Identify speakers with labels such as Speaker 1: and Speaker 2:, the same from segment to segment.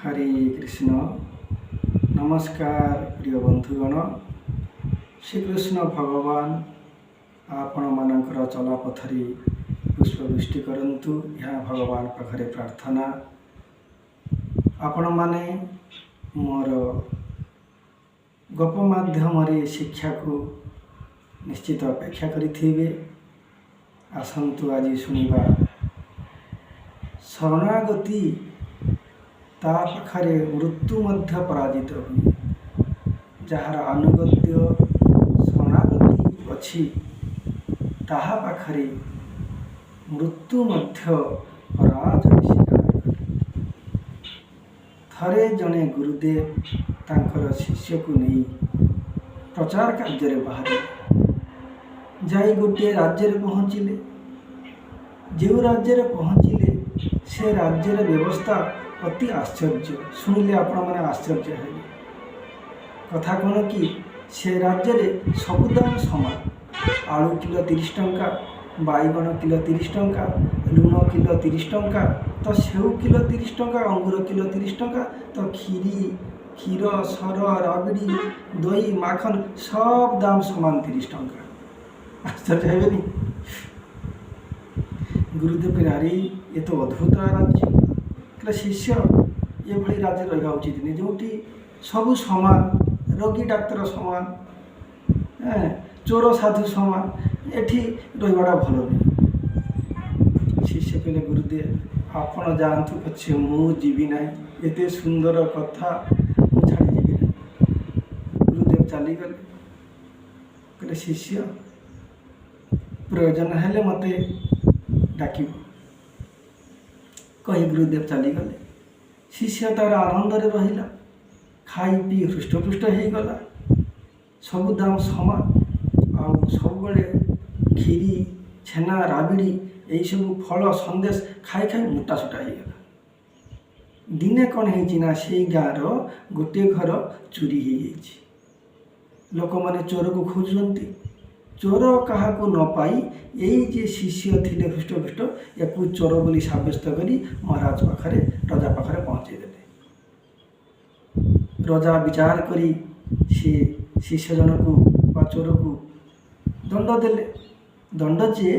Speaker 1: हरे कृष्ण नमस्कार प्रिय बंधुगण श्रीकृष्ण भगवान आपण मानकर चलापथरे पुष्पवृष्टि करंतु यह भगवान पाखरे प्रार्थना। आपण माने मोर गप माध्यम शिक्षा को निश्चित अपेक्षा करिथिबे। आसंतु आज सुनिबा शरणागति ता पाखरे मृत्यु मध्य पराजित हुए। जार अनुगत्य शरणागति अछि ताहा पाखरे मृत्यु मध्य पराजय स्वीकार करे। थरे जने गुरुदेव तांकर शिष्य को नहीं प्रचार कार्य बाहर जाई गोटे राज्य पहुँचिले। जो राज्य पहुँचिले से राज्यर व्यवस्था अति आश्चर्य। शुणिले आपण मैंने आश्चर्य है। कथा कौन कि से राज्य में सबु दाम समान। आलू किलो 30 टंका, बैगण किलो 30 टंका, लुण किलो 30 टंका, तो सेव किलो 30 टंका, अंगूर किलो 30 टंका, तो क्षीर सर राबिड़ी दही माखन सब दाम समान 30 टंका। आश्चर्य है नहीं? गुरुदेव कहले ये तो अद्भुत राज्य। कहले शिष्य ये भली राज्य रहा उचित नहीं जो सबू समान, रोगी डाक्तर समान, चोर साधु समान, एठी रहीबाटा भल नहीं। शिष्य कहले गुरुदेव आपण जातु पछे मु जीवी ना, एते सुंदर कथा मु छाड़ी जीवी ना। गुरुदेव चली गले। कहले शिष्य प्रयोजन हेले मते डाक कही गुरुदेव चली गले। शिष्य तार आनंद रहिला, खाई पी हृष्टपुष्ट हो गला। सबु दाम समान आउ सब क्षीरी छेना राबिड़ी यही सब फल संदेश खाई खाई मोटा सोटा हो गला। दिने कौन है से गाँव गोटे घर चोरी हो जाइए। लोक मैंने चोर को खोजुंट। चोर क्या न पाई यही जे शिष्य थिले हृष्टपुष्ट या चोर बोली सब्यस्त करी महाराज पाखरे रजा पाखरे पहुँचे देले। रजा विचार करी से शिष्य जन को चोर को दंड देले। दंड जे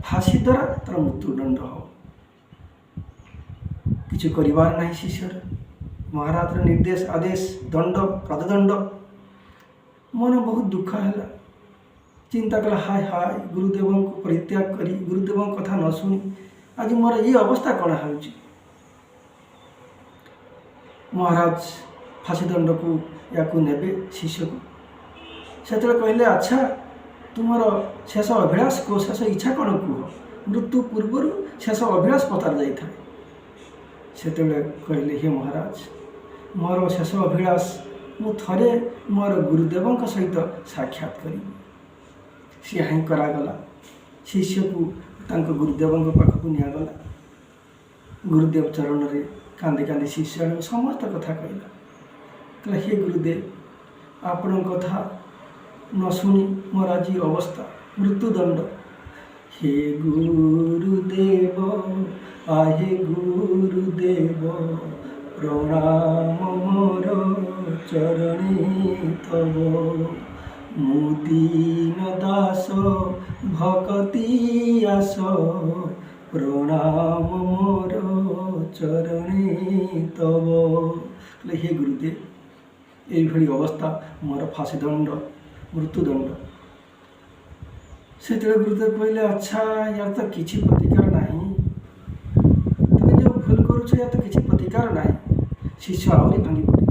Speaker 1: फांसी द्वारा तार मृत्युदंड हो किछु करिवार नहीं। शिष्यर महाराज निर्देश आदेश दंड प्रदंड। मन बहुत दुख है। चिंता कला हाय हाय गुरुदेव को परित्याग करी गुरुदेव कथा न शुणी आज मोर ये अवस्था कौन हो। महाराज फांसी दंड को या नेबे शिष्य को से कहले अच्छा तुम शेष अभिलाष को शेष इच्छा कौन कह। मृत्यु पूर्वर शेष अभिलाष पतार जाए। से कहले हे महाराज मोर शेष अभिलाष मु थरे मोर गुरुदेव सहित साक्षात करी। सी हाँ करागला। शिष्य को तांको गुरुदेव पाखक निगला। गुरुदेव चरण में कांदी कांदी शिष्य समस्त कथा कहला। कहला हे गुरुदेव आपण कथा न शुणी मोर आज अवस्था मृत्युदंड। हे गुरुदेव आहे गुरुदेव प्रणाम मोर चरणी तब। मुदीन दास भक्ति आस प्रणाम मोर चरणी तब। हे गुरुदेव यही अवस्था मोर फांसी दंड मृत्युदंड। से गुरुदेव कहले अच्छा यार तो किसी प्रतिकार नहीं। तुम जो भूल करुच यार तो किसी प्रतिकार नहीं। शिष्य आहरी भांगी पड़े।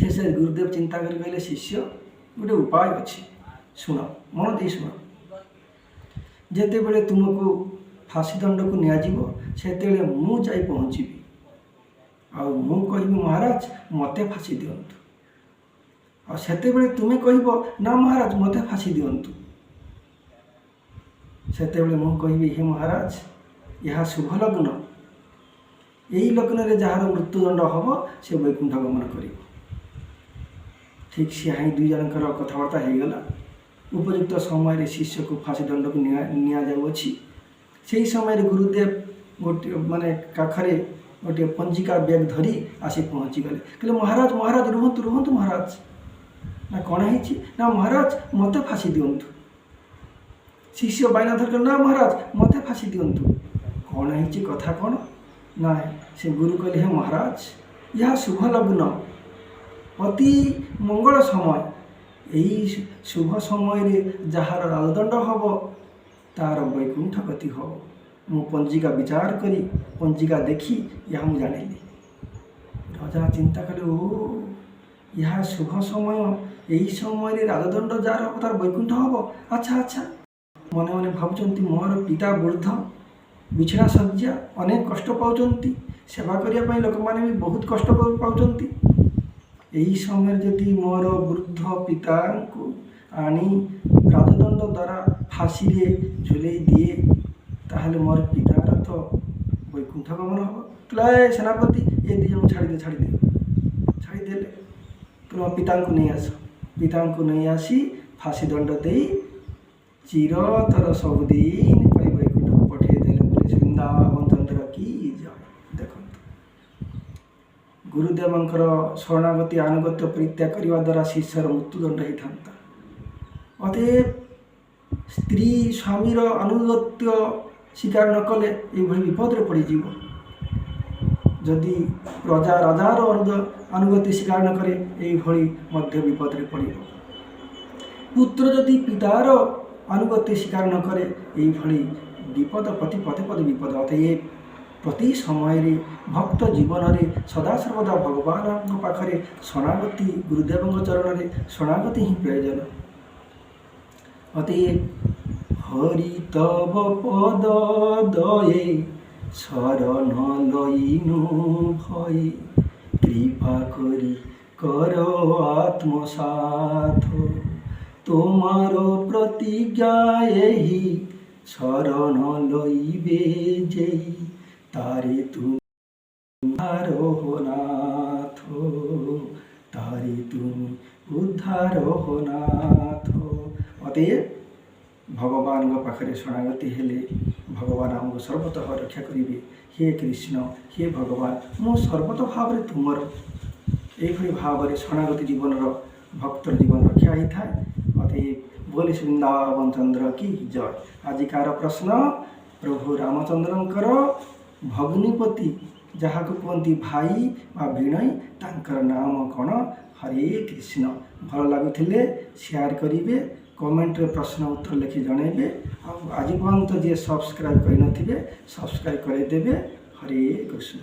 Speaker 1: से गुरुदेव चिंता कर कहले शिष्य गोटे उपाय अच्छी शुण मन दे शुण। जिते बड़े तुमको फांसी दंड को नियाजिबो सेते मु जाई पहुँचबी आउ मु कहबी महाराज मते फांसी दियंतु। आ सेते बड़े तुमे कहबो ना महाराज मते फांसी दियंतु। सेते बड़े मु कहबी हे महाराज यह शुभ लग्न। यही लग्न रे जार मृत्युदंड हम से वैकुंठ गमन कर। ठीक से हाँ दुई जनकर कथबार्ता हो गला। उपयुक्त समय शिष्य को फांसी दंड को नि जाऊँगी। से समय गुरुदेव गोटे माने काखरे गोटे पंजिका बैग धरी आसी पहुँचीगले कहले महाराज महाराज रुहतु रुहतु महाराज ना कौन है ना महाराज मत फाँसी दिंतु शिष्य बायना धर ना महाराज मत फाँसी दिंतु कौन है कथा कौन ना से गुरु कहले हे महाराज यह शुभ लग्न अति मंगल समय यही शुभ समय जार राजदंड हम तार वैकुंठ गति हम मु पंजिका विचार करी पंजिका देखी यह मुझे जानिली राजा चिंता कले ओ यह शुभ समय यही समय राजदंड जार हम तार वैकुंठ हम अच्छा अच्छा मने मने भावुंट मोर पिता वृद्ध बिछड़ा शज्या अनेक कष्ट पाँच सेवा करने लोक मैंने भी बहुत कष्ट पाँच यही समय जदि मोर वृद्ध पिता को आनी राजदंड द्वारा फाँसी रे झुलई दिए ताहले मोर पितार तो वैकुंठ गमन हम कहला सेनापति ये दिज छाड़ीदे तुम पिता को नहीं आस पिता को नहीं आसी फाँसी दंड दे चिरतर सबुदिन वैकुंठ को पठेदेले वृंदावन चंद्र की जय। देखो गुरुदेवंकर शरणागति आनुगत्य परित्याग करने द्वारा शिष्यर मृत्युदंड होता अतएव स्त्री स्वामीर अनुगत्य स्वीकार न कले ये विपद पड़ज जदि प्रजा राजार अनुगत्य स्वीकार न करे ये विपद पड़ पुत्र जदि पितार अनुगत्य स्वीकार न करे ये विपद प्रति पदे पदे विपद अतएव प्रति समय भक्त जीवन में सदा सर्वदा भगवान पाखरे शरणागति गुरुदेव चरण में शरणागति ही प्रयोजन अतएव हरि तव पद दये शरण लइनु भय कृपा करी कर आत्मसाथ तोमार प्रतिज्ञा यही शरण लइबे जेई तारे तुम उद्धार हो नाथ तारे तुम उद्धार हो नाथ अतएव भगवान पाखे शरणागति हेले भगवान आमको सर्वतः रक्षा करेंगे हे कृष्ण हे भगवान मो सर्वत भाव तुमर यही भाव शरणागति जीवन भक्तर जीवन रक्षा होता है अतएव बोले वृंदावन चंद्र की जय। आजिकार प्रश्न प्रभु रामचंद्रंकर भग्निपति जहाँ को कहती भाई व भिणई तांकर नाम कौन हरे कृष्ण भल लगुले शेयर करेंगे कमेंट रे प्रश्न उत्तर लिखि जनइबे आज पर्यंत जे सब्सक्राइब कर सब्सक्राइब करदेवे हरे कृष्ण।